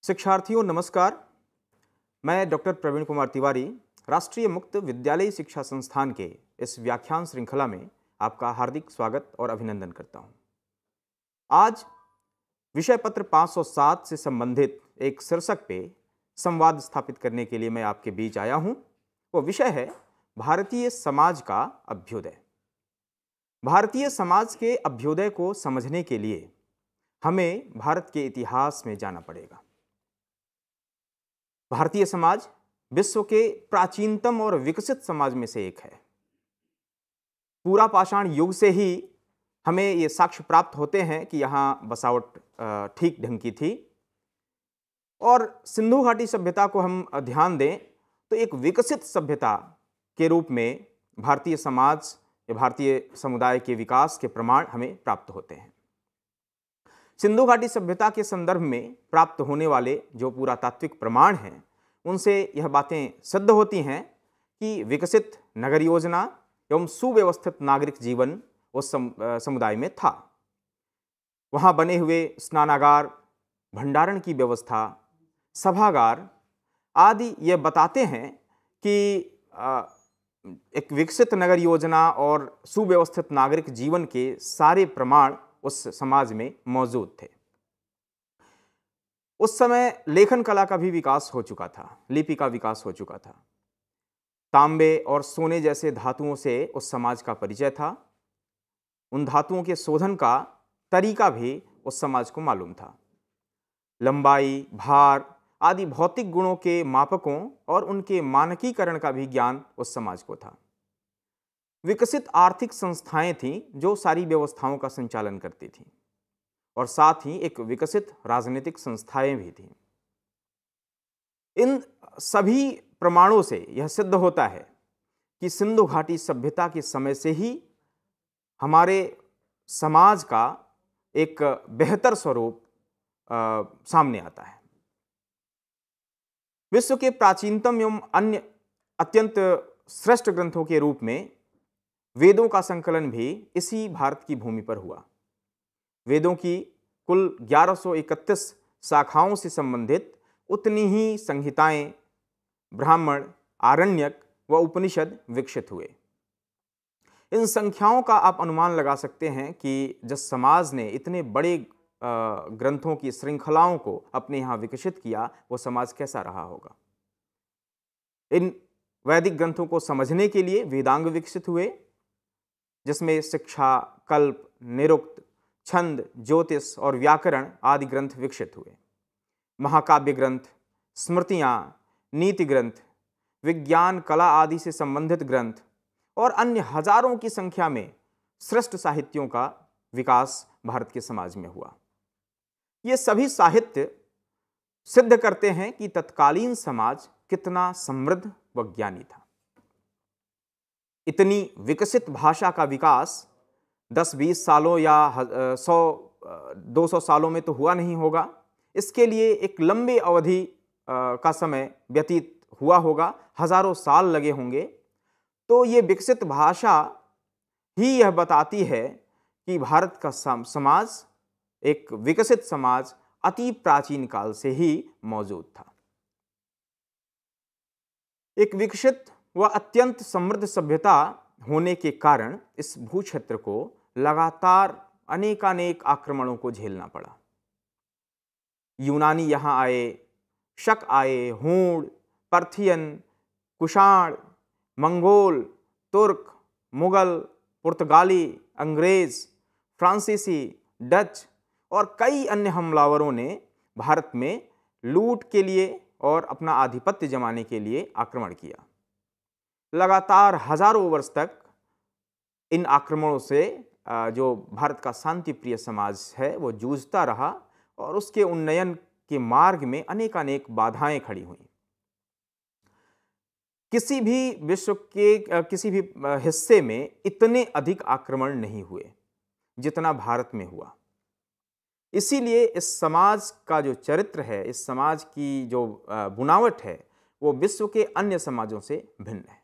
शिक्षार्थियों नमस्कार। मैं डॉक्टर प्रवीण कुमार तिवारी राष्ट्रीय मुक्त विद्यालयी शिक्षा संस्थान के इस व्याख्यान श्रृंखला में आपका हार्दिक स्वागत और अभिनंदन करता हूं। आज विषय पत्र 507 से संबंधित एक शीर्षक पे संवाद स्थापित करने के लिए मैं आपके बीच आया हूं। वो विषय है भारतीय समाज का अभ्युदय। भारतीय समाज के अभ्युदय को समझने के लिए हमें भारत के इतिहास में जाना पड़ेगा। भारतीय समाज विश्व के प्राचीनतम और विकसित समाज में से एक है। पूरा पाषाण युग से ही हमें ये साक्ष्य प्राप्त होते हैं कि यहाँ बसावट ठीक ढंग की थी। और सिंधु घाटी सभ्यता को हम ध्यान दें तो एक विकसित सभ्यता के रूप में भारतीय समाज या भारतीय समुदाय के विकास के प्रमाण हमें प्राप्त होते हैं। सिंधु घाटी सभ्यता के संदर्भ में प्राप्त होने वाले जो पुरातात्विक प्रमाण हैं उनसे यह बातें सिद्ध होती हैं कि विकसित नगर योजना एवं सुव्यवस्थित नागरिक जीवन उस समुदाय में था। वहाँ बने हुए स्नानागार, भंडारण की व्यवस्था, सभागार आदि ये बताते हैं कि एक विकसित नगर योजना और सुव्यवस्थित नागरिक जीवन के सारे प्रमाण उस समाज में मौजूद थे। उस समय लेखन कला का भी विकास हो चुका था, लिपि का विकास हो चुका था। तांबे और सोने जैसे धातुओं से उस समाज का परिचय था। उन धातुओं के शोधन का तरीका भी उस समाज को मालूम था। लंबाई, भार आदि भौतिक गुणों के मापकों और उनके मानकीकरण का भी ज्ञान उस समाज को था। विकसित आर्थिक संस्थाएं थीं जो सारी व्यवस्थाओं का संचालन करती थीं और साथ ही एक विकसित राजनीतिक संस्थाएं भी थीं। इन सभी प्रमाणों से यह सिद्ध होता है कि सिंधु घाटी सभ्यता के समय से ही हमारे समाज का एक बेहतर स्वरूप सामने आता है। विश्व के प्राचीनतम एवं अन्य अत्यंत श्रेष्ठ ग्रंथों के रूप में वेदों का संकलन भी इसी भारत की भूमि पर हुआ। वेदों की कुल 1131 शाखाओं से संबंधित उतनी ही संहिताएं, ब्राह्मण, आरण्यक व उपनिषद विकसित हुए। इन संख्याओं का आप अनुमान लगा सकते हैं कि जिस समाज ने इतने बड़े ग्रंथों की श्रृंखलाओं को अपने यहाँ विकसित किया वो समाज कैसा रहा होगा। इन वैदिक ग्रंथों को समझने के लिए वेदांग विकसित हुए जिसमें शिक्षा, कल्प, निरुक्त, छंद, ज्योतिष और व्याकरण आदि ग्रंथ विकसित हुए। महाकाव्य ग्रंथ, स्मृतियाँ, नीति ग्रंथ, विज्ञान, कला आदि से संबंधित ग्रंथ और अन्य हजारों की संख्या में श्रेष्ठ साहित्यों का विकास भारत के समाज में हुआ। ये सभी साहित्य सिद्ध करते हैं कि तत्कालीन समाज कितना समृद्ध व ज्ञानी था। इतनी विकसित भाषा का विकास 10-20 सालों या 100-200 सालों में तो हुआ नहीं होगा। इसके लिए एक लंबी अवधि का समय व्यतीत हुआ होगा, हजारों साल लगे होंगे। तो ये विकसित भाषा ही यह बताती है कि भारत का समाज एक विकसित समाज अति प्राचीन काल से ही मौजूद था। एक विकसित व अत्यंत समृद्ध सभ्यता होने के कारण इस भूक्षेत्र को लगातार अनेकानेक आक्रमणों को झेलना पड़ा। यूनानी यहाँ आए, शक आए, हूण, पर्थियन, कुषाण, मंगोल, तुर्क, मुगल, पुर्तगाली, अंग्रेज, फ्रांसीसी, डच और कई अन्य हमलावरों ने भारत में लूट के लिए और अपना आधिपत्य जमाने के लिए आक्रमण किया। लगातार हजारों वर्ष तक इन आक्रमणों से जो भारत का शांति प्रिय समाज है वो जूझता रहा और उसके उन्नयन के मार्ग में अनेकानेक बाधाएं खड़ी हुई। किसी भी विश्व के किसी भी हिस्से में इतने अधिक आक्रमण नहीं हुए जितना भारत में हुआ। इसीलिए इस समाज का जो चरित्र है, इस समाज की जो बुनावट है वो विश्व के अन्य समाजों से भिन्न है।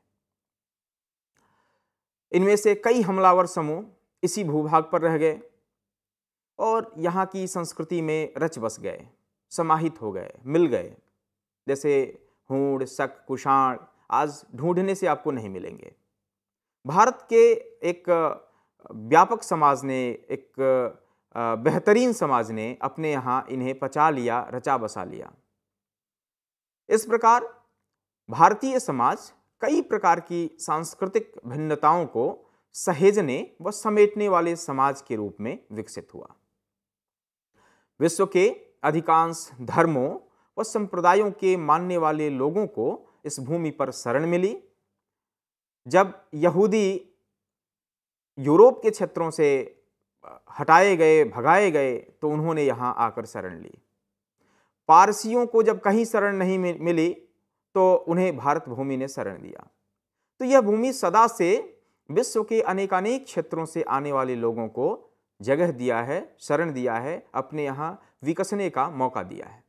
इनमें से कई हमलावर समूह इसी भूभाग पर रह गए और यहाँ की संस्कृति में रच बस गए। समाहित हो गए, मिल गए। जैसे हूण, शक, कुषाण आज ढूंढने से आपको नहीं मिलेंगे। भारत के एक व्यापक समाज ने, एक बेहतरीन समाज ने अपने यहाँ इन्हें पचा लिया, रचा बसा लिया। इस प्रकार भारतीय समाज कई प्रकार की सांस्कृतिक भिन्नताओं को सहेजने व समेटने वाले समाज के रूप में विकसित हुआ। विश्व के अधिकांश धर्मों व संप्रदायों के मानने वाले लोगों को इस भूमि पर शरण मिली। जब यहूदी यूरोप के क्षेत्रों से हटाए गए, भगाए गए, तो उन्होंने यहाँ आकर शरण ली। पारसियों को जब कहीं शरण नहीं मिली तो उन्हें भारत भूमि ने शरण दिया। तो यह भूमि सदा से विश्व के अनेकानेक क्षेत्रों से आने वाले लोगों को जगह दिया है, शरण दिया है, अपने यहाँ विकसने का मौका दिया है।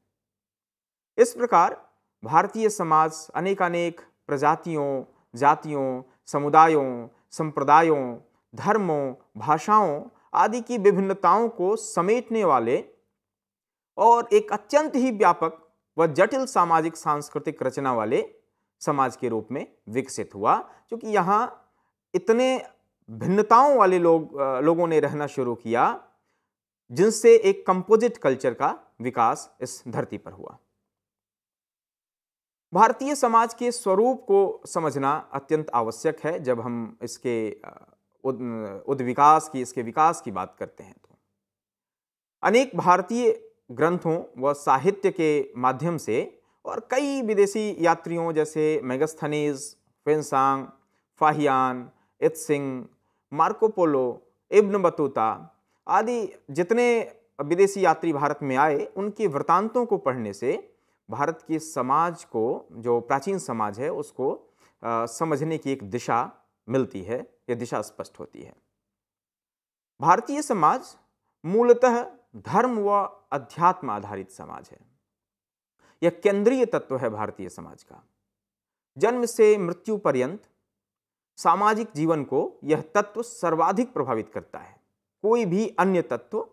इस प्रकार भारतीय समाज अनेकानेक प्रजातियों, जातियों, समुदायों, संप्रदायों, धर्मों, भाषाओं आदि की विभिन्नताओं को समेटने वाले और एक अत्यंत ही व्यापक व जटिल सामाजिक सांस्कृतिक रचना वाले समाज के रूप में विकसित हुआ, क्योंकि यहाँ इतने भिन्नताओं वाले लोगों ने रहना शुरू किया, जिनसे एक कंपोजिट कल्चर का विकास इस धरती पर हुआ। भारतीय समाज के स्वरूप को समझना अत्यंत आवश्यक है जब हम इसके उद्विकास की, इसके विकास की बात करते हैं। तो अनेक भारतीय ग्रंथों व साहित्य के माध्यम से और कई विदेशी यात्रियों जैसे मेगास्थनीज, फेंसांग, Fahien, Itsing, Marco Polo, Ibn Battuta आदि जितने विदेशी यात्री भारत में आए, उनके वृतांतों को पढ़ने से भारत के समाज को, जो प्राचीन समाज है, उसको समझने की एक दिशा मिलती है, यह दिशा स्पष्ट होती है। भारतीय समाज मूलतः धर्म व अध्यात्म आधारित समाज है। यह केंद्रीय तत्व है भारतीय समाज का। जन्म से मृत्यु पर्यंत सामाजिक जीवन को यह तत्व सर्वाधिक प्रभावित करता है। कोई भी अन्य तत्व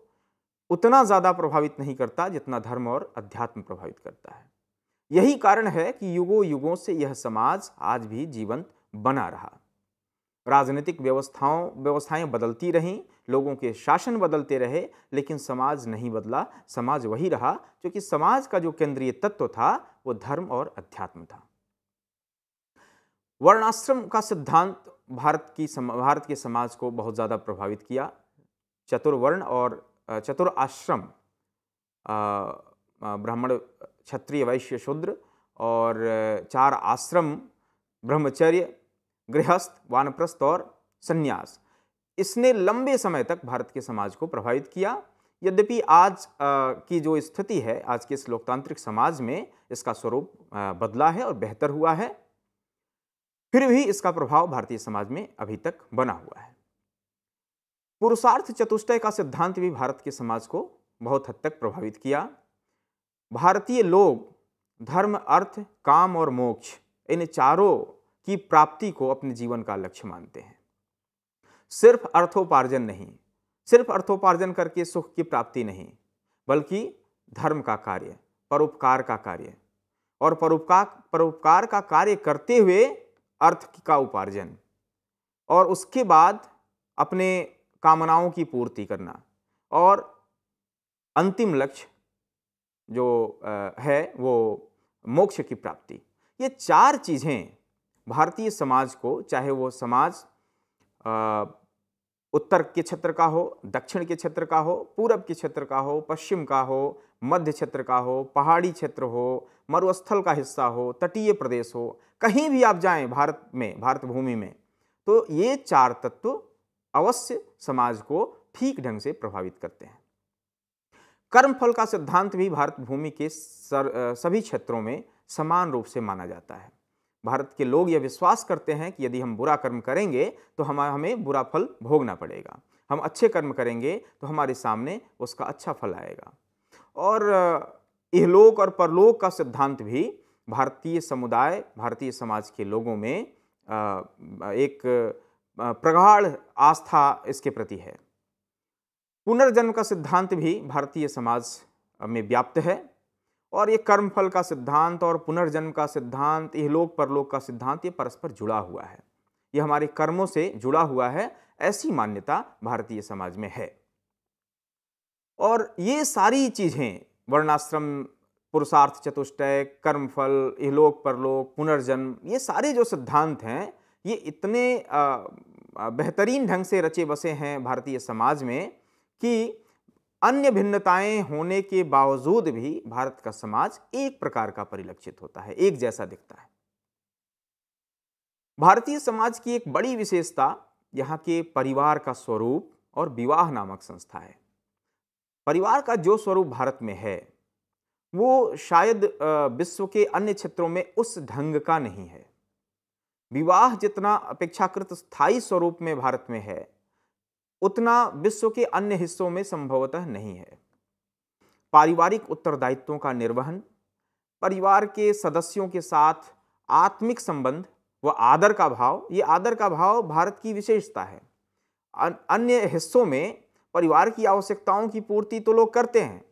उतना ज्यादा प्रभावित नहीं करता जितना धर्म और अध्यात्म प्रभावित करता है। यही कारण है कि युगों युगों से यह समाज आज भी जीवंत बना रहा। राजनीतिक व्यवस्थाएं बदलती रहीं, लोगों के शासन बदलते रहे, लेकिन समाज नहीं बदला। समाज वही रहा, क्योंकि समाज का जो केंद्रीय तत्व था वो धर्म और अध्यात्म था। वर्णाश्रम का सिद्धांत भारत के समाज को बहुत ज्यादा प्रभावित किया। चतुर्वर्ण और चतुराश्रम, ब्राह्मण, क्षत्रिय, वैश्य, शूद्र, और 4 आश्रम, ब्रह्मचर्य, गृहस्थ, वानप्रस्थ और संन्यास, इसने लंबे समय तक भारत के समाज को प्रभावित किया। यद्यपि आज की जो स्थिति है, आज के इस लोकतांत्रिक समाज में इसका स्वरूप बदला है और बेहतर हुआ है, फिर भी इसका प्रभाव भारतीय समाज में अभी तक बना हुआ है। पुरुषार्थ चतुष्टय का सिद्धांत भी भारत के समाज को बहुत हद तक प्रभावित किया। भारतीय लोग धर्म, अर्थ, काम और मोक्ष, इन चारों की प्राप्ति को अपने जीवन का लक्ष्य मानते हैं। सिर्फ अर्थोपार्जन नहीं, सिर्फ अर्थोपार्जन करके सुख की प्राप्ति नहीं, बल्कि धर्म का कार्य, परोपकार का कार्य, और परोपकार का कार्य करते हुए अर्थ का उपार्जन, और उसके बाद अपने कामनाओं की पूर्ति करना, और अंतिम लक्ष्य जो है वो मोक्ष की प्राप्ति। ये 4 चीजें भारतीय समाज को, चाहे वो समाज उत्तर के क्षेत्र का हो, दक्षिण के क्षेत्र का हो, पूरब के क्षेत्र का हो, पश्चिम का हो, मध्य क्षेत्र का हो, पहाड़ी क्षेत्र हो, मरुस्थल का हिस्सा हो, तटीय प्रदेश हो, कहीं भी आप जाएं भारत में, भारत भूमि में, तो ये 4 तत्व अवश्य समाज को ठीक ढंग से प्रभावित करते हैं। कर्मफल का सिद्धांत भी भारत भूमि के सभी क्षेत्रों में समान रूप से माना जाता है। भारत के लोग यह विश्वास करते हैं कि यदि हम बुरा कर्म करेंगे तो हमें बुरा फल भोगना पड़ेगा, हम अच्छे कर्म करेंगे तो हमारे सामने उसका अच्छा फल आएगा। और इहलोक और परलोक का सिद्धांत भी भारतीय समुदाय, भारतीय समाज के लोगों में एक प्रगाढ़ आस्था इसके प्रति है। पुनर्जन्म का सिद्धांत भी भारतीय समाज में व्याप्त है। और ये कर्मफल का सिद्धांत और पुनर्जन्म का सिद्धांत, इहलोक परलोक का सिद्धांत, ये परस्पर जुड़ा हुआ है। ये हमारे कर्मों से जुड़ा हुआ है, ऐसी मान्यता भारतीय समाज में है। और ये सारी चीजें, वर्णाश्रम, पुरुषार्थ चतुष्टय, कर्मफल, इहलोक परलोक, पुनर्जन्म, ये सारे जो सिद्धांत हैं, ये इतने बेहतरीन ढंग से रचे बसे हैं भारतीय समाज में कि अन्य भिन्नताएं होने के बावजूद भी भारत का समाज एक प्रकार का परिलक्षित होता है, एक जैसा दिखता है। भारतीय समाज की एक बड़ी विशेषता यहाँ के परिवार का स्वरूप और विवाह नामक संस्था है। परिवार का जो स्वरूप भारत में है वो शायद विश्व के अन्य क्षेत्रों में उस ढंग का नहीं है। विवाह जितना अपेक्षाकृत स्थायी स्वरूप में भारत में है, उतना विश्व के अन्य हिस्सों में संभवतः नहीं है। पारिवारिक उत्तरदायित्वों का निर्वहन, परिवार के सदस्यों के साथ आत्मिक संबंध व आदर का भाव, ये आदर का भाव भारत की विशेषता है। अन्य हिस्सों में परिवार की आवश्यकताओं की पूर्ति तो लोग करते हैं,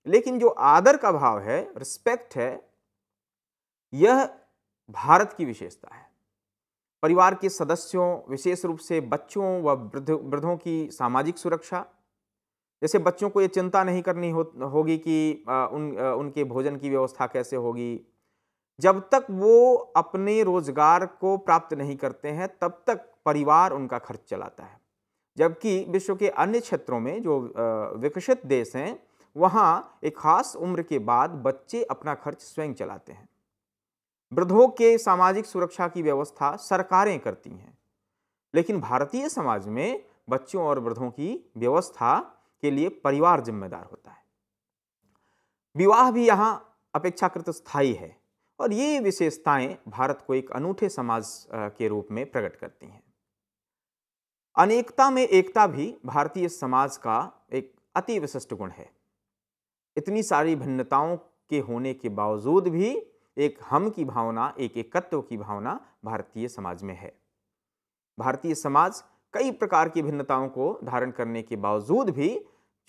लेकिन जो आदर का भाव है, रिस्पेक्ट है, यह भारत की विशेषता है। परिवार के सदस्यों, विशेष रूप से बच्चों व वृद्धों की सामाजिक सुरक्षा, जैसे बच्चों को ये चिंता नहीं करनी होगी कि उनके भोजन की व्यवस्था कैसे होगी। जब तक वो अपने रोजगार को प्राप्त नहीं करते हैं, तब तक परिवार उनका खर्च चलाता है। जबकि विश्व के अन्य क्षेत्रों में जो विकसित देश हैं, वहाँ एक खास उम्र के बाद बच्चे अपना खर्च स्वयं चलाते हैं। वृद्धों के सामाजिक सुरक्षा की व्यवस्था सरकारें करती हैं, लेकिन भारतीय समाज में बच्चों और वृद्धों की व्यवस्था के लिए परिवार जिम्मेदार होता है। विवाह भी यहाँ अपेक्षाकृत स्थायी है और ये विशेषताएं भारत को एक अनूठे समाज के रूप में प्रकट करती हैं। अनेकता में एकता भी भारतीय समाज का एक अति विशिष्ट गुण है। इतनी सारी भिन्नताओं के होने के बावजूद भी एक हम की भावना, एक एकत्व की भावना भारतीय समाज में है। भारतीय समाज कई प्रकार की भिन्नताओं को धारण करने के बावजूद भी,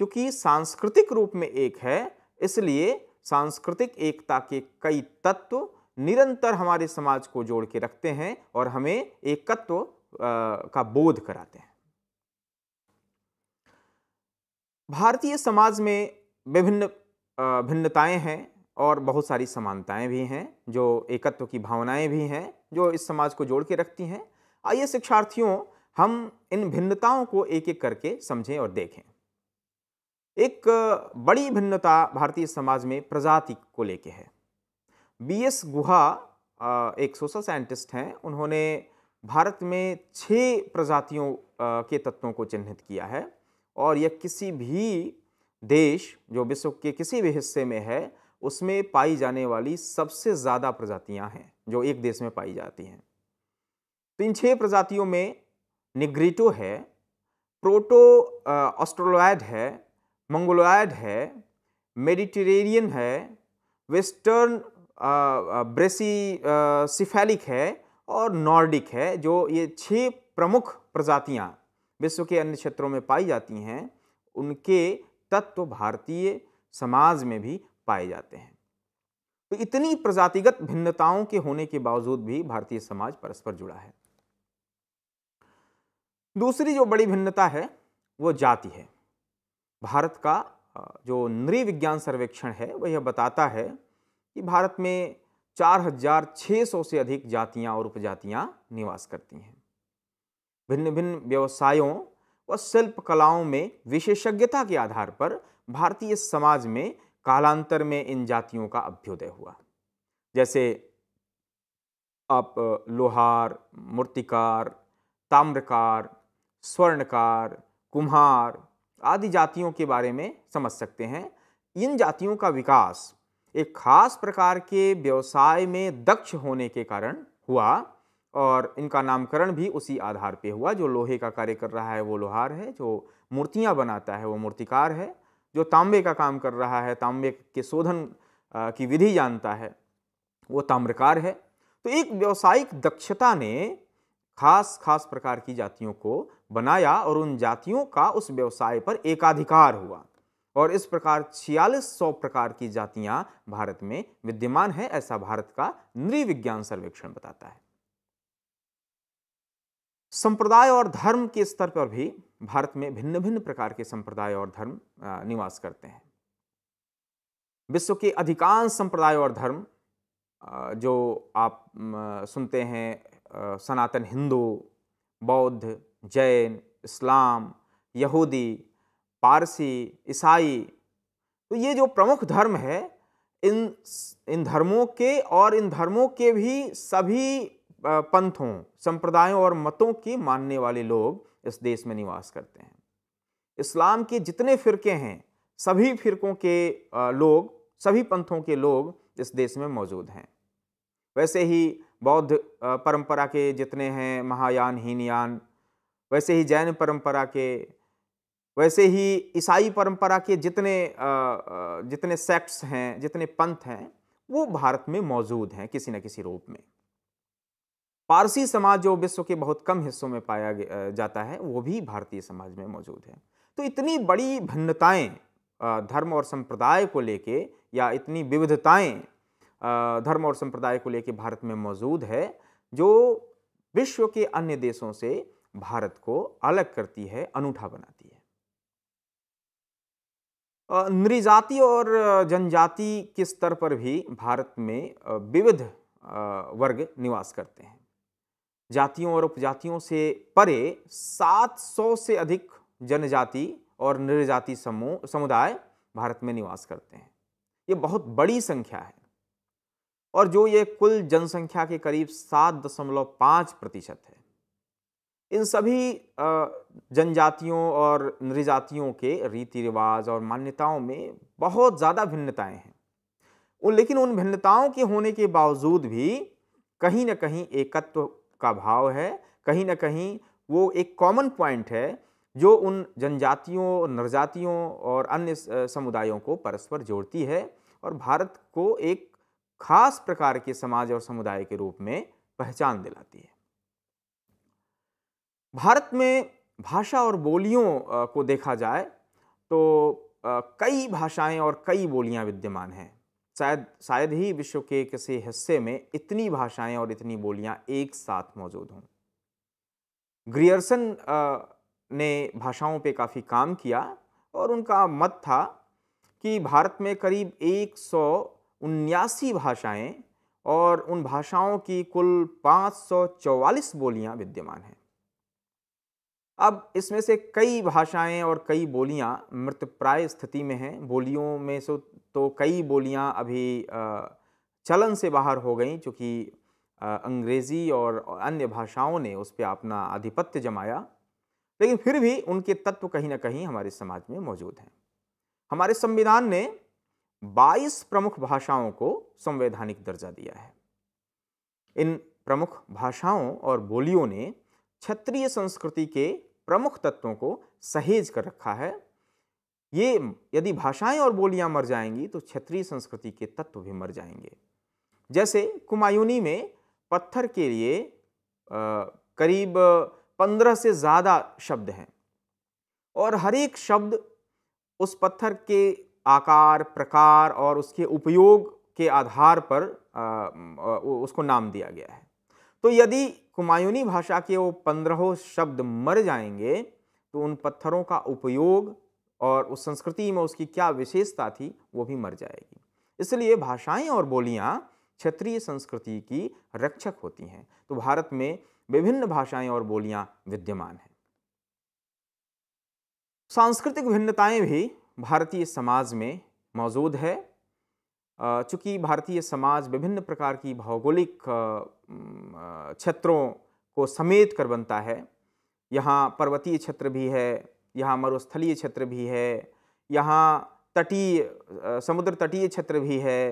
चूंकि सांस्कृतिक रूप में एक है, इसलिए सांस्कृतिक एकता के कई तत्व निरंतर हमारे समाज को जोड़ के रखते हैं और हमें एकत्व का बोध कराते हैं। भारतीय समाज में विभिन्न भिन्नताएं हैं और बहुत सारी समानताएं भी हैं, जो एकत्व की भावनाएं भी हैं, जो इस समाज को जोड़ के रखती हैं। आइए शिक्षार्थियों, हम इन भिन्नताओं को एक एक करके समझें और देखें। एक बड़ी भिन्नता भारतीय समाज में प्रजाति को लेके है। बीएस गुहा एक सोशल साइंटिस्ट हैं, उन्होंने भारत में 6 प्रजातियों के तत्वों को चिन्हित किया है और यह किसी भी देश जो विश्व के किसी भी हिस्से में है उसमें पाई जाने वाली सबसे ज़्यादा प्रजातियां हैं जो एक देश में पाई जाती हैं। तो इन 6 प्रजातियों में निग्रिटो है, प्रोटो ऑस्ट्रेलॉयड है, मंगोलॉयड है, मेडिटेरेनियन है, वेस्टर्न ब्रेसिसिफेलिक है और नॉर्डिक है। जो ये 6 प्रमुख प्रजातियां विश्व के अन्य क्षेत्रों में पाई जाती हैं, उनके तत्व भारतीय समाज में भी पाए जाते हैं। तो इतनी प्रजातिगत भिन्नताओं के होने के बावजूद भी भारतीय समाज परस्पर जुड़ा है। दूसरी जो बड़ी भिन्नता है वो जाति है। भारत का जो नृविज्ञान सर्वेक्षण है वह यह बताता है कि भारत में 4600 से अधिक जातियां और उपजातियां निवास करती हैं। भिन्न भिन्न व्यवसायों व शिल्प कलाओं में विशेषज्ञता के आधार पर भारतीय समाज में कालांतर में इन जातियों का अभ्युदय हुआ। जैसे आप लोहार, मूर्तिकार, ताम्रकार, स्वर्णकार, कुम्हार आदि जातियों के बारे में समझ सकते हैं। इन जातियों का विकास एक खास प्रकार के व्यवसाय में दक्ष होने के कारण हुआ और इनका नामकरण भी उसी आधार पे हुआ। जो लोहे का कार्य कर रहा है वो लोहार है, जो मूर्तियां बनाता है वो मूर्तिकार है, जो तांबे का काम कर रहा है, तांबे के शोधन की विधि जानता है, वो ताम्रकार है। तो एक व्यावसायिक दक्षता ने खास प्रकार की जातियों को बनाया और उन जातियों का उस व्यवसाय पर एकाधिकार हुआ। और इस प्रकार 4600 प्रकार की जातियां भारत में विद्यमान है, ऐसा भारत का नृविज्ञान सर्वेक्षण बताता है। संप्रदाय और धर्म के स्तर पर भी भारत में भिन्न भिन्न प्रकार के संप्रदाय और धर्म निवास करते हैं। विश्व के अधिकांश संप्रदाय और धर्म जो आप सुनते हैं, सनातन हिंदू, बौद्ध, जैन, इस्लाम, यहूदी, पारसी, ईसाई, तो ये जो प्रमुख धर्म है, इन धर्मों के और इन धर्मों के भी सभी पंथों, संप्रदायों और मतों के मानने वाले लोग इस देश में निवास करते हैं। इस्लाम के जितने फिरके हैं, सभी फिरकों के लोग, सभी पंथों के लोग इस देश में मौजूद हैं। वैसे ही बौद्ध परंपरा के जितने हैं, महायान, हीनयान, वैसे ही जैन परंपरा के, वैसे ही ईसाई परंपरा के जितने सेक्ट्स हैं, जितने पंथ हैं, वो भारत में मौजूद हैं किसी न किसी रूप में। पारसी समाज जो विश्व के बहुत कम हिस्सों में पाया जाता है, वो भी भारतीय समाज में मौजूद है। तो इतनी बड़ी भिन्नताएं धर्म और संप्रदाय को लेके, या इतनी विविधताएं धर्म और संप्रदाय को लेके भारत में मौजूद है, जो विश्व के अन्य देशों से भारत को अलग करती है, अनूठा बनाती है। नृजाति और जनजाति के स्तर पर भी भारत में विविध वर्ग निवास करते हैं। जातियों और उपजातियों से परे 700 से अधिक जनजाति और नृजाति समुदाय भारत में निवास करते हैं। ये बहुत बड़ी संख्या है, और जो ये कुल जनसंख्या के करीब 7.5% है। इन सभी जनजातियों और नृजातियों के रीति रिवाज और मान्यताओं में बहुत ज़्यादा भिन्नताएं हैं। लेकिन उन भिन्नताओं के होने के बावजूद भी कहीं ना कहीं एकत्व का भाव है, कहीं ना कहीं वो एक कॉमन पॉइंट है जो उन जनजातियों, नरजातियों और अन्य समुदायों को परस्पर जोड़ती है और भारत को एक खास प्रकार के समाज और समुदाय के रूप में पहचान दिलाती है। भारत में भाषा और बोलियों को देखा जाए तो कई भाषाएं और कई बोलियां विद्यमान हैं। शायद ही विश्व के किसी हिस्से में इतनी भाषाएं और इतनी बोलियां एक साथ मौजूद हों। ग्रियर्सन ने भाषाओं पे काफ़ी काम किया और उनका मत था कि भारत में करीब 179 भाषाएं और उन भाषाओं की कुल 544 बोलियां विद्यमान हैं। अब इसमें से कई भाषाएं और कई बोलियां मृतप्राय स्थिति में हैं। बोलियों में से तो कई बोलियां अभी चलन से बाहर हो गई, चूँकि अंग्रेज़ी और अन्य भाषाओं ने उस पर अपना आधिपत्य जमाया, लेकिन फिर भी उनके तत्व कहीं ना कहीं हमारे समाज में मौजूद हैं। हमारे संविधान ने 22 प्रमुख भाषाओं को संवैधानिक दर्जा दिया है। इन प्रमुख भाषाओं और बोलियों ने क्षत्रिय संस्कृति के प्रमुख तत्वों को सहेज कर रखा है। ये यदि भाषाएं और बोलियां मर जाएंगी तो क्षत्रिय संस्कृति के तत्व भी मर जाएंगे। जैसे कुमायूनी में पत्थर के लिए करीब 15 से ज़्यादा शब्द हैं और हर एक शब्द उस पत्थर के आकार, प्रकार और उसके उपयोग के आधार पर उसको नाम दिया गया है। तो यदि कुमायूनी भाषा के वो 15 शब्द मर जाएंगे तो उन पत्थरों का उपयोग और उस संस्कृति में उसकी क्या विशेषता थी वो भी मर जाएगी। इसलिए भाषाएं और बोलियां क्षेत्रीय संस्कृति की रक्षक होती हैं। तो भारत में विभिन्न भाषाएं और बोलियां विद्यमान हैं। सांस्कृतिक भिन्नताएं भी भारतीय समाज में मौजूद है। चूँकि भारतीय समाज विभिन्न प्रकार की भौगोलिक क्षेत्रों को समेट कर बनता है। यहाँ पर्वतीय क्षेत्र भी है, यहाँ मरुस्थलीय क्षेत्र भी है, यहाँ समुद्र तटीय क्षेत्र भी है।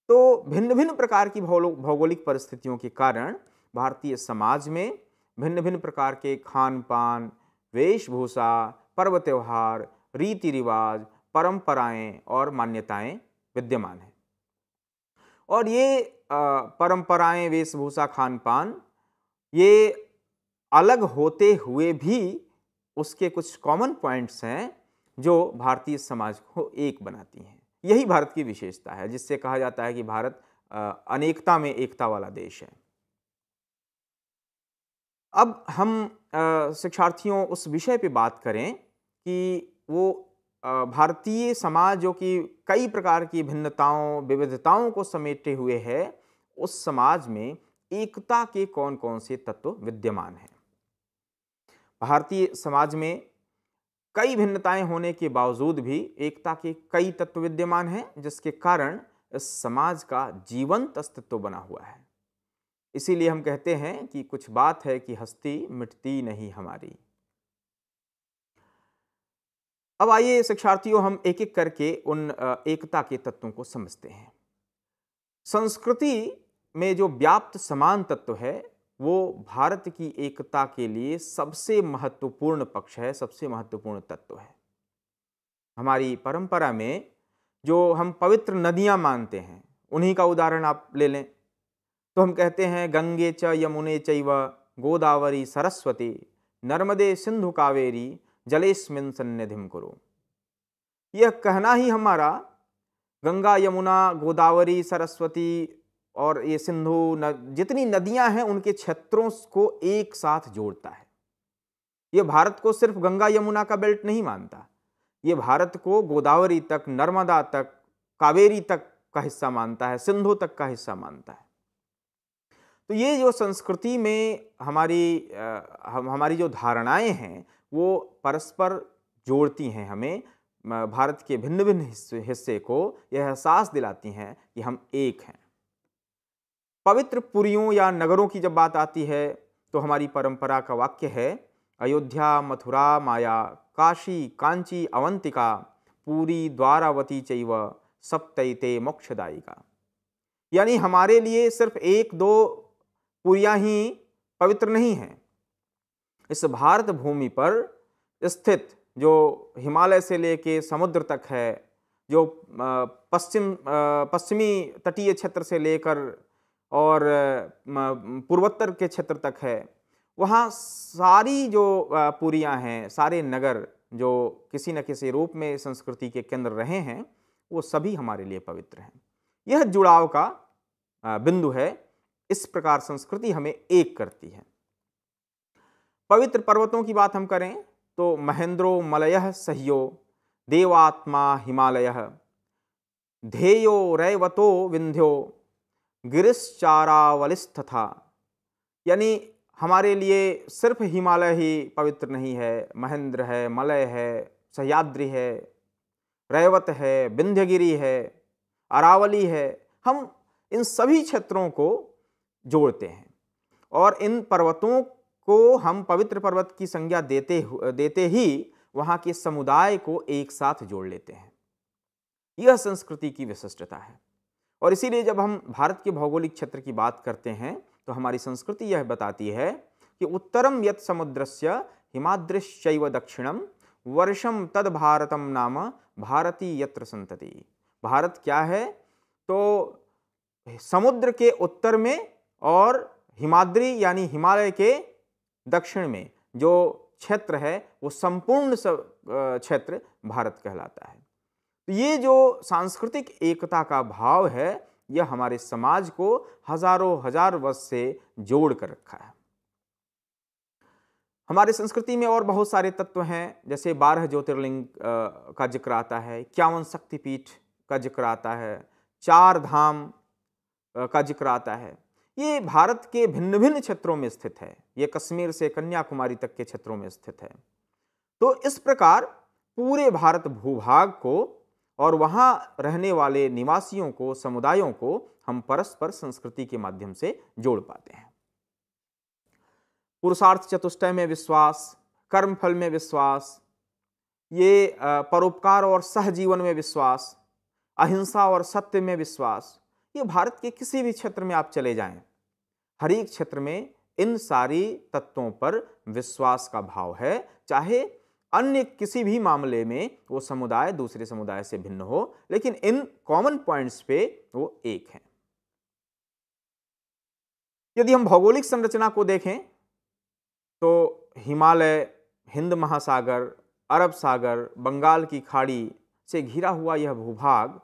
तो भिन्न भिन्न प्रकार की भौगोलिक परिस्थितियों के कारण भारतीय समाज में भिन्न भिन्न प्रकार के खान पान, वेशभूषा, पर्व त्योहार, रीति रिवाज, परंपराएं और मान्यताएं विद्यमान हैं। और ये परंपराएं, वेशभूषा, खान पान ये अलग होते हुए भी उसके कुछ कॉमन पॉइंट्स हैं जो भारतीय समाज को एक बनाती हैं। यही भारत की विशेषता है, जिससे कहा जाता है कि भारत अनेकता में एकता वाला देश है। अब हम शिक्षार्थियों उस विषय पे बात करें कि वो भारतीय समाज जो कि कई प्रकार की भिन्नताओं, विविधताओं को समेटे हुए है, उस समाज में एकता के कौन-कौन से तत्व विद्यमान हैं। भारतीय समाज में कई भिन्नताएं होने के बावजूद भी एकता के कई तत्व विद्यमान हैं, जिसके कारण इस समाज का जीवंत अस्तित्व बना हुआ है। इसीलिए हम कहते हैं कि कुछ बात है कि हस्ती मिटती नहीं हमारी। अब आइए शिक्षार्थियों, हम एक एक करके उन एकता के तत्वों को समझते हैं। संस्कृति में जो व्याप्त समान तत्व है, वो भारत की एकता के लिए सबसे महत्वपूर्ण पक्ष है, सबसे महत्वपूर्ण तत्व है। हमारी परंपरा में जो हम पवित्र नदियां मानते हैं, उन्हीं का उदाहरण आप ले लें तो हम कहते हैं गंगे च यमुने चैव गोदावरी सरस्वती नर्मदे सिंधु कावेरी जलेस्मिन् सन्निधिं कुरु। यह कहना ही हमारा गंगा, यमुना, गोदावरी, सरस्वती और ये सिंधु जितनी नदियां हैं उनके क्षेत्रों को एक साथ जोड़ता है। ये भारत को सिर्फ गंगा यमुना का बेल्ट नहीं मानता, ये भारत को गोदावरी तक, नर्मदा तक, कावेरी तक का हिस्सा मानता है, सिंधु तक का हिस्सा मानता है। तो ये जो संस्कृति में हमारी जो धारणाएं हैं वो परस्पर जोड़ती हैं, हमें भारत के भिन्न भिन्न हिस्से को यह एहसास दिलाती हैं कि हम एक हैं। पवित्र पुरियों या नगरों की जब बात आती है तो हमारी परंपरा का वाक्य है अयोध्या मथुरा माया काशी कांची अवंतिका पूरी द्वारावती चैव सप्तैते मोक्षदायिका। यानी हमारे लिए सिर्फ एक दो पुरियां ही पवित्र नहीं हैं। इस भारत भूमि पर स्थित जो हिमालय से लेके समुद्र तक है, जो पश्चिमी तटीय क्षेत्र से लेकर और पूर्वोत्तर के क्षेत्र तक है, वहाँ सारी जो पुरियां हैं, सारे नगर जो किसी न किसी रूप में संस्कृति के केंद्र रहे हैं, वो सभी हमारे लिए पवित्र हैं। यह जुड़ाव का बिंदु है। इस प्रकार संस्कृति हमें एक करती है। पवित्र पर्वतों की बात हम करें तो महेंद्रो मलयः सह्यो देवात्मा हिमालयः ध्येयो रैवतो विंध्यो गिरिश्चारावलिस्तथा। यानी हमारे लिए सिर्फ हिमालय ही पवित्र नहीं है, महेंद्र है, मलय है, सह्याद्री है, रैवत है, विंध्यगिरी है, अरावली है। हम इन सभी क्षेत्रों को जोड़ते हैं और इन पर्वतों को हम पवित्र पर्वत की संज्ञा देते ही वहाँ के समुदाय को एक साथ जोड़ लेते हैं। यह संस्कृति की विशिष्टता है और इसीलिए जब हम भारत के भौगोलिक क्षेत्र की बात करते हैं तो हमारी संस्कृति यह बताती है कि उत्तरम यत् समुद्रस्य हिमाद्रिश्चैव दक्षिणम वर्षम तद भारतम नाम भारती यत्र संतति। भारत क्या है तो समुद्र के उत्तर में और हिमाद्री यानी हिमालय के दक्षिण में जो क्षेत्र है वो संपूर्ण क्षेत्र भारत कहलाता है। तो ये जो सांस्कृतिक एकता का भाव है यह हमारे समाज को हजारों हजार वर्ष से जोड़ कर रखा है। हमारी संस्कृति में और बहुत सारे तत्व हैं, जैसे 12 ज्योतिर्लिंग का जिक्र आता है, 51 शक्तिपीठ का जिक्र आता है, 4 धाम का जिक्र आता है। ये भारत के भिन्न भिन्न क्षेत्रों में स्थित है, ये कश्मीर से कन्याकुमारी तक के क्षेत्रों में स्थित है। तो इस प्रकार पूरे भारत भूभाग को और वहाँ रहने वाले निवासियों को, समुदायों को हम परस्पर संस्कृति के माध्यम से जोड़ पाते हैं। पुरुषार्थ चतुष्टय में विश्वास, कर्मफल में विश्वास, ये परोपकार और सहजीवन में विश्वास, अहिंसा और सत्य में विश्वास, ये भारत के किसी भी क्षेत्र में आप चले जाएं, हर एक क्षेत्र में इन सारी तत्वों पर विश्वास का भाव है। चाहे अन्य किसी भी मामले में वो समुदाय दूसरे समुदाय से भिन्न हो, लेकिन इन कॉमन पॉइंट्स पे वो एक हैं। यदि हम भौगोलिक संरचना को देखें तो हिमालय, हिंद महासागर, अरब सागर, बंगाल की खाड़ी से घिरा हुआ यह भूभाग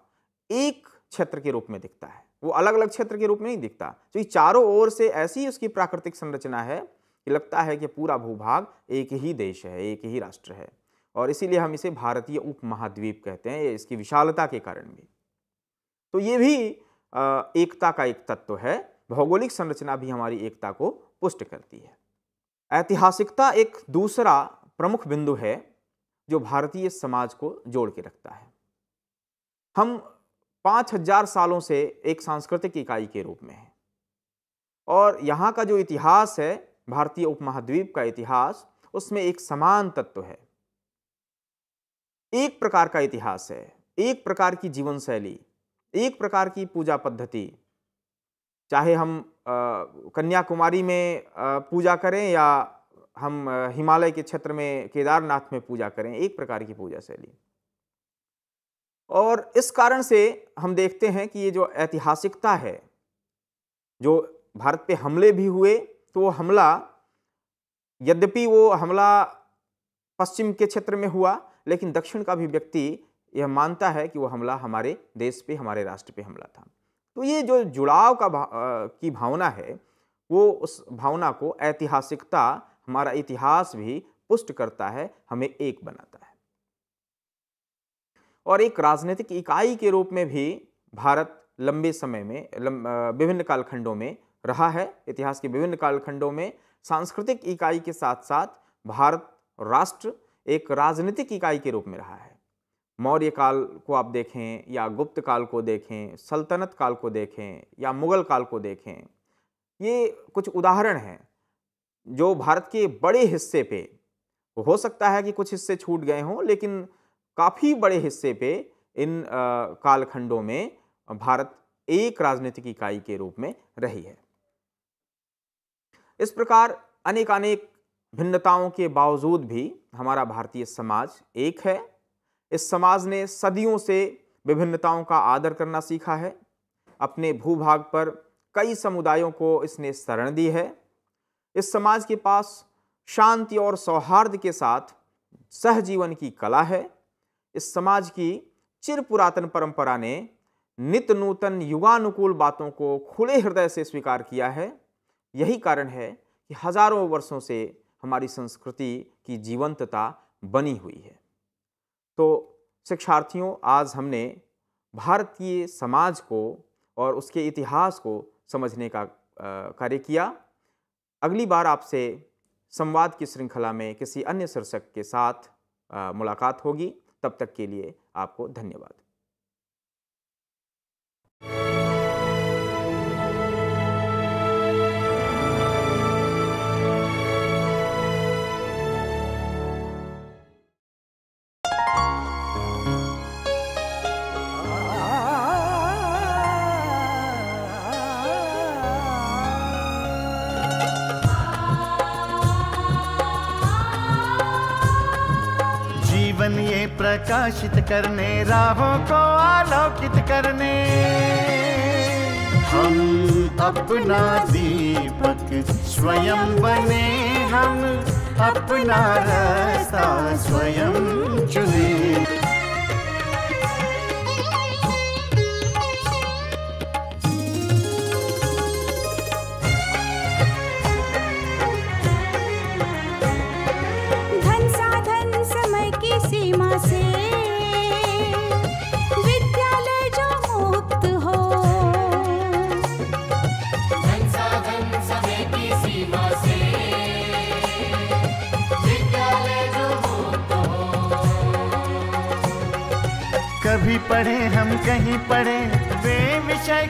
एक क्षेत्र के रूप में दिखता है, वो अलग अलग क्षेत्र के रूप में नहीं दिखता। तो ये चारों ओर से ऐसी उसकी प्राकृतिक संरचना है कि लगता है कि पूरा भूभाग एक ही देश है, एक ही राष्ट्र है, और इसीलिए हम इसे भारतीय उपमहाद्वीप कहते हैं, इसकी विशालता के कारण भी। तो ये भी एकता का एक तत्व है, भौगोलिक संरचना भी हमारी एकता को पुष्ट करती है। ऐतिहासिकता एक दूसरा प्रमुख बिंदु है जो भारतीय समाज को जोड़ के रखता है। हम 5000 सालों से एक सांस्कृतिक इकाई के रूप में हैं, और यहाँ का जो इतिहास है, भारतीय उपमहाद्वीप का इतिहास, उसमें एक समान तत्व है, एक प्रकार का इतिहास है, एक प्रकार की जीवन शैली, एक प्रकार की पूजा पद्धति। चाहे हम कन्याकुमारी में पूजा करें या हम हिमालय के क्षेत्र में केदारनाथ में पूजा करें, एक प्रकार की पूजा शैली। और इस कारण से हम देखते हैं कि ये जो ऐतिहासिकता है, जो भारत पे हमले भी हुए, तो वो हमला, यद्यपि वो हमला पश्चिम के क्षेत्र में हुआ, लेकिन दक्षिण का भी व्यक्ति यह मानता है कि वो हमला हमारे देश पे, हमारे राष्ट्र पे हमला था। तो ये जो जुड़ाव की भावना है, वो उस भावना को ऐतिहासिकता, हमारा इतिहास भी पुष्ट करता है, हमें एक बनाता है। और एक राजनीतिक इकाई के रूप में भी भारत लंबे समय में विभिन्न कालखंडों में रहा है। इतिहास के विभिन्न कालखंडों में सांस्कृतिक इकाई के साथ साथ भारत राष्ट्र एक राजनीतिक इकाई के रूप में रहा है। मौर्य काल को आप देखें या गुप्त काल को देखें, सल्तनत काल को देखें या मुगल काल को देखें, ये कुछ उदाहरण हैं जो भारत के बड़े हिस्से पे, हो सकता है कि कुछ हिस्से छूट गए हों, लेकिन काफ़ी बड़े हिस्से पे इन कालखंडों में भारत एक राजनीतिक इकाई के रूप में रही है। इस प्रकार अनेक भिन्नताओं के बावजूद भी हमारा भारतीय समाज एक है। इस समाज ने सदियों से विभिन्नताओं का आदर करना सीखा है। अपने भूभाग पर कई समुदायों को इसने शरण दी है। इस समाज के पास शांति और सौहार्द के साथ सहजीवन की कला है। इस समाज की चिर पुरातन परंपरा ने नित्य नूतन युगानुकूल बातों को खुले हृदय से स्वीकार किया है। यही कारण है कि हजारों वर्षों से हमारी संस्कृति की जीवंतता बनी हुई है। तो शिक्षार्थियों, आज हमने भारतीय समाज को और उसके इतिहास को समझने का कार्य किया। अगली बार आपसे संवाद की श्रृंखला में किसी अन्य शीर्षक के साथ मुलाकात होगी। तब तक के लिए आपको धन्यवाद। जीवन ये प्रकाशित करने, राहों को आलोकित करने, हम अपना दीपक स्वयं बने, हम अपना रास्ता स्वयं चुने। विद्यालय जो मुक्त हो, धन साधन समय की सीमा से, विद्यालय जो मुक्त हो। कभी पढ़े हम कहीं पढ़े वे विषय